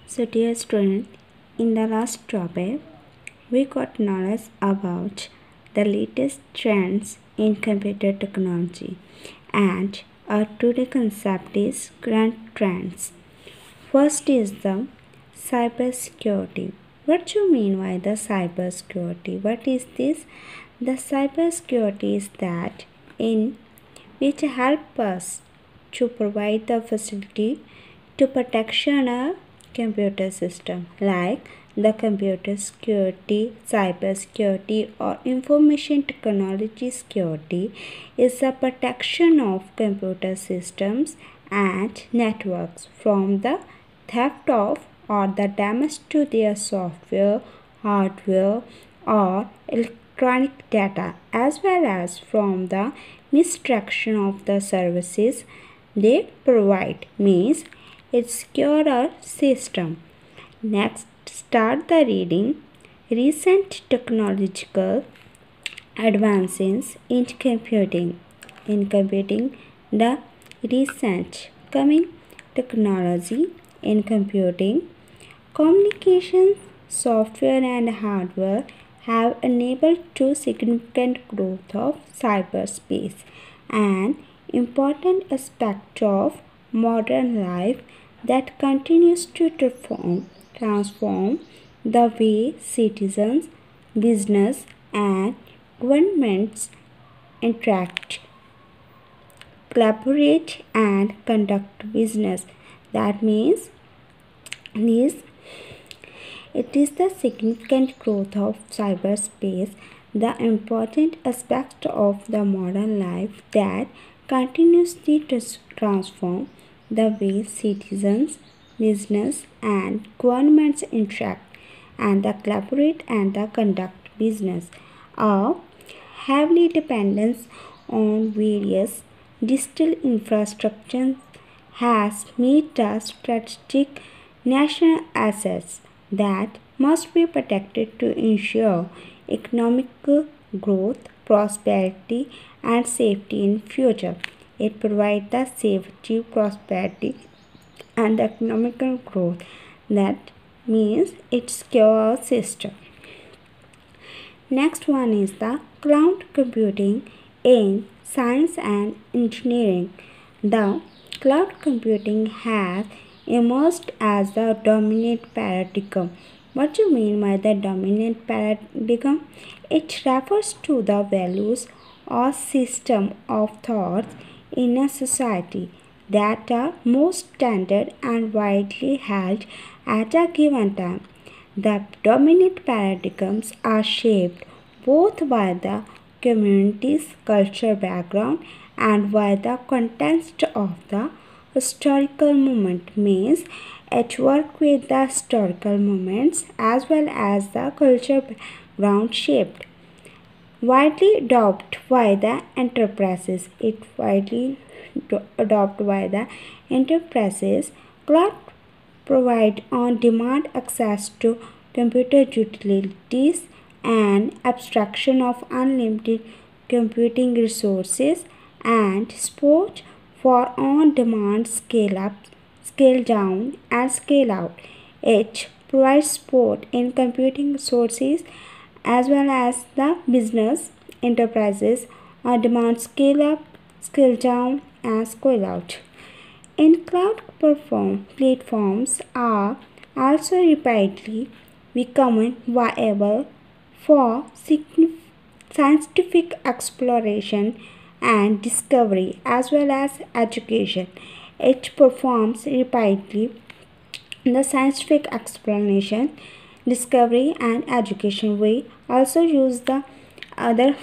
So dear student, in the last topic, we got knowledge about the latest trends in computer technology, and our today concept is current trends. First is the cybersecurity. What do you mean by the cybersecurity? What is this? The cybersecurity is that in which help us to provide the facility to protection our computer system, like the computer security, cyber security, or information technology security is the protection of computer systems and networks from the theft of or the damage to their software, hardware, or electronic data, as well as from the misdirection of the services they provide. Means it's secure our system. Next, start the reading. Recent technological advances in computing. The recent coming technology in computing, communications, software and hardware have enabled to significant growth of cyberspace, an important aspect of modern life that continues to transform the way citizens, business, and governments interact, collaborate, and conduct business. That means this it is the significant growth of cyberspace, the important aspect of the modern life that continuously transform the way citizens, business, and governments interact and the collaborate and the conduct business are heavily dependent on various digital infrastructures has made the strategic national assets that must be protected to ensure economic growth, prosperity, and safety in future. It provides the safety, prosperity, and economical growth. That means it's secure system. Next one is the cloud computing in science and engineering. The cloud computing has emerged as the dominant paradigm. What do you mean by the dominant paradigm? It refers to the values or system of thoughts in a society that are most standard and widely held at a given time. The dominant paradigms are shaped both by the community's cultural background and by the context of the historical moment. Means it work with the historical moments as well as the cultural background shaped. Widely adopted by the enterprises. It widely adopted by the enterprises. Cloud provide on-demand access to computer utilities and abstraction of unlimited computing resources and support for on-demand scale-up, scale-down, and scale-out. It provides support in computing resources as well as the business enterprises on-demand scale-up, scale-down, and scale-out. In cloud platforms are also rapidly becoming viable for scientific exploration and discovery as well as education. It performs rapidly in the scientific explanation, discovery, and education. We also use the other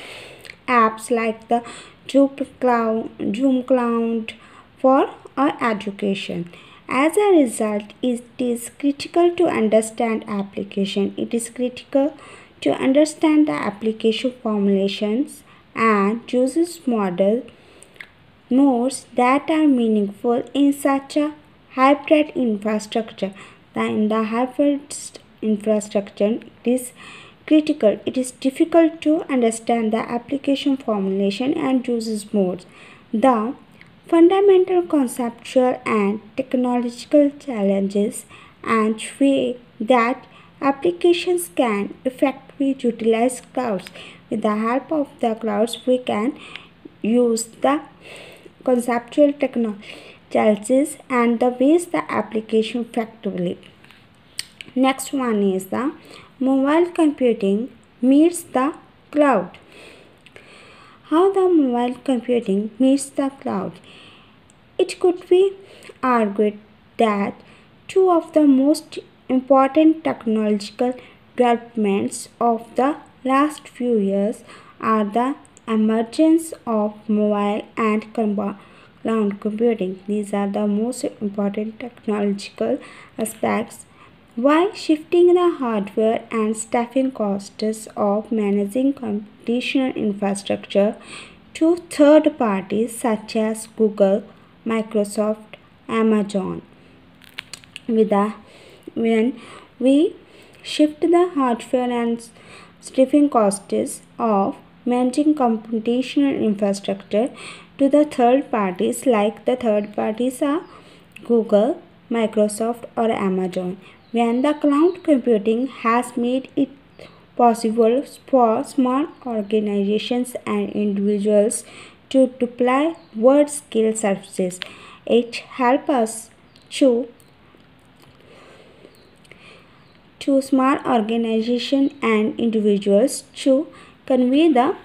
apps like the Zoom Cloud for our education. As a result, it is critical to understand application. It is critical to understand the application formulations and uses modes that are meaningful in such a hybrid infrastructure. In the hybrid infrastructure, it is critical. It is difficult to understand the application formulation and uses modes. The fundamental conceptual and technological challenges and way that applications can effectively utilize clouds. With the help of the clouds, we can use the conceptual technologies and the ways the application effectively. Next one is the mobile computing meets the cloud. How the mobile computing meets the cloud? It could be argued that two of the most important technological developments of the last few years are the emergence of mobile and cloud computing. These are the most important technological aspects while shifting the hardware and staffing costs of managing computational infrastructure to third parties such as Google, Microsoft, Amazon. When we shift the hardware and staffing costs of managing computational infrastructure to the third parties, like the third parties are Google, Microsoft, or Amazon. When the cloud computing has made it possible for small organizations and individuals to deploy world-scale services, it helps us to small organizations and individuals to convey the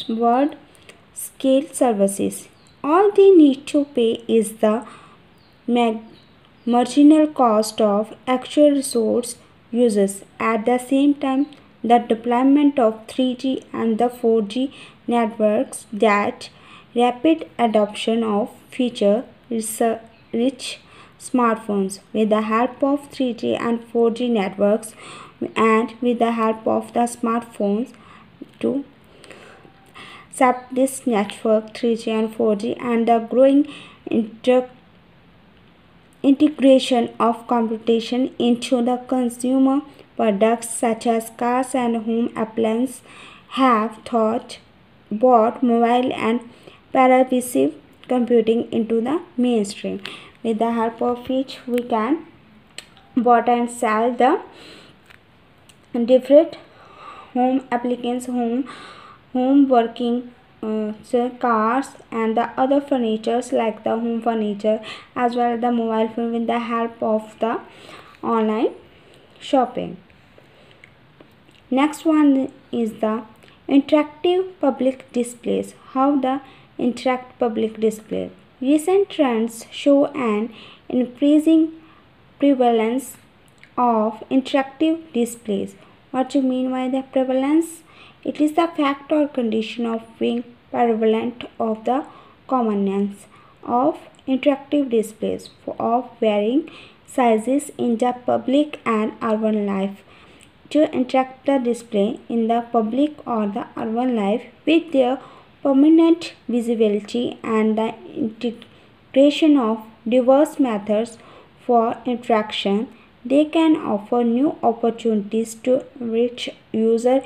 world scale services. All they need to pay is the marginal cost of actual resource uses. At the same time, the deployment of 3G and the 4G networks, that rapid adoption of feature-rich smartphones with the help of 3G and 4G networks, and with the help of the smartphones to accept this network 3G and 4G, and the growing integration of computation into the consumer products such as cars and home appliances have brought mobile and pervasive computing into the mainstream, with the help of which we can buy and sell the different home appliances, home working cars, and the other furnitures like the home furniture, as well as the mobile phone, with the help of the online shopping. Next one is the interactive public displays. How the interactive public display. Recent trends show an increasing prevalence of interactive displays. What do you mean by the prevalence? It is the fact or condition of being prevalent of the commonness of interactive displays of varying sizes in the public and urban life. To interact the display in the public or the urban life with their permanent visibility and the integration of diverse methods for interaction, they can offer new opportunities to enrich user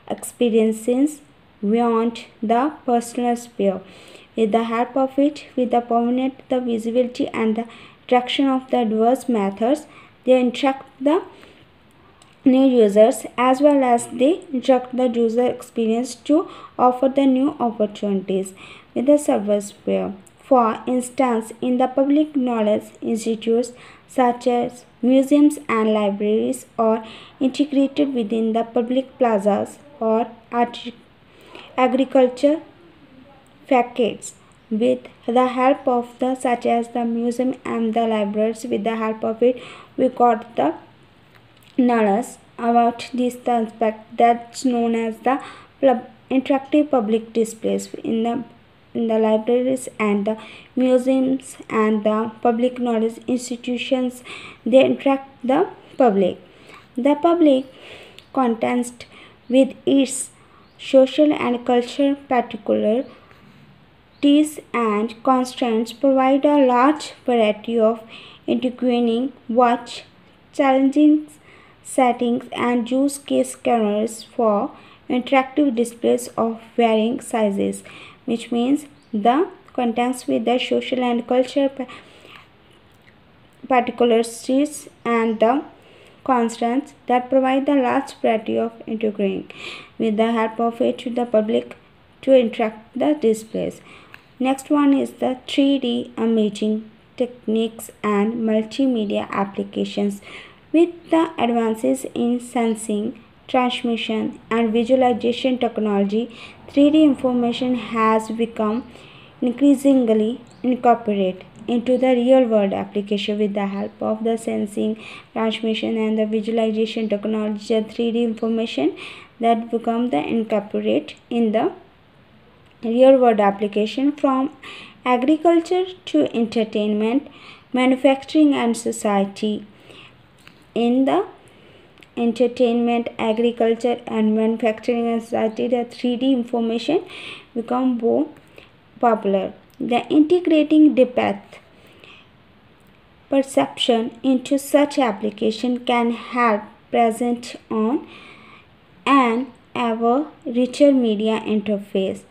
experiences beyond the personal sphere. With the help of it, with the permanent the visibility and the interaction of the diverse methods, they interact the new users as well as they interact the user experience to offer the new opportunities with the service sphere. For instance, in the public knowledge institutes such as museums and libraries are integrated within the public plazas or agriculture facades. With the help of the such as the museum and the libraries, with the help of it, we got the knowledge about this aspect that's known as the interactive public displays in the libraries and the museums and the public knowledge institutions. They interact the public. The public context with its social and cultural particularities and constraints provide a large variety of intervening, watch, challenging settings and use case scenarios for interactive displays of varying sizes, which means the context with the social and cultural particularities and the constants that provide the large variety of integrating with the help of it to the public to interact the displays. Next one is the 3D imaging techniques and multimedia applications. With the advances in sensing, transmission and visualization technology, 3D information has become increasingly incorporated into the real world application with the help of the sensing, transmission and the visualization technology. The 3D information that become the incorporate in the real world application from agriculture to entertainment, manufacturing and society. In the entertainment, agriculture and manufacturing and society, the 3D information become more popular. The integrating depth perception into such application can help present on an ever richer media interface.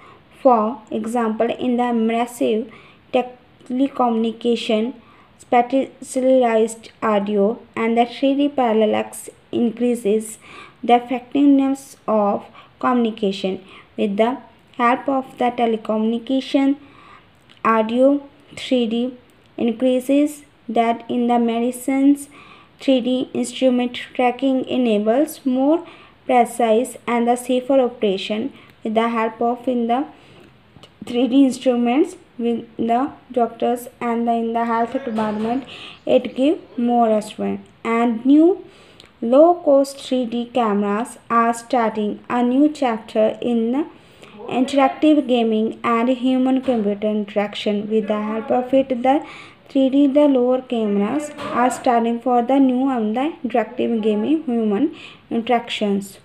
For example, in the massive telecommunication, specialized audio and the 3D parallax increases the effectiveness of communication. With the help of the telecommunication, audio 3D increases that in the medicine's 3D instrument tracking enables more precise and the safer operation with the help of in the 3D instruments with the doctors and in the health department. It gives more assurance. And new low-cost 3D cameras are starting a new chapter in interactive gaming and human-computer interaction. With the help of it, the 3D, the lower cameras are starting for the new and the interactive gaming human interactions.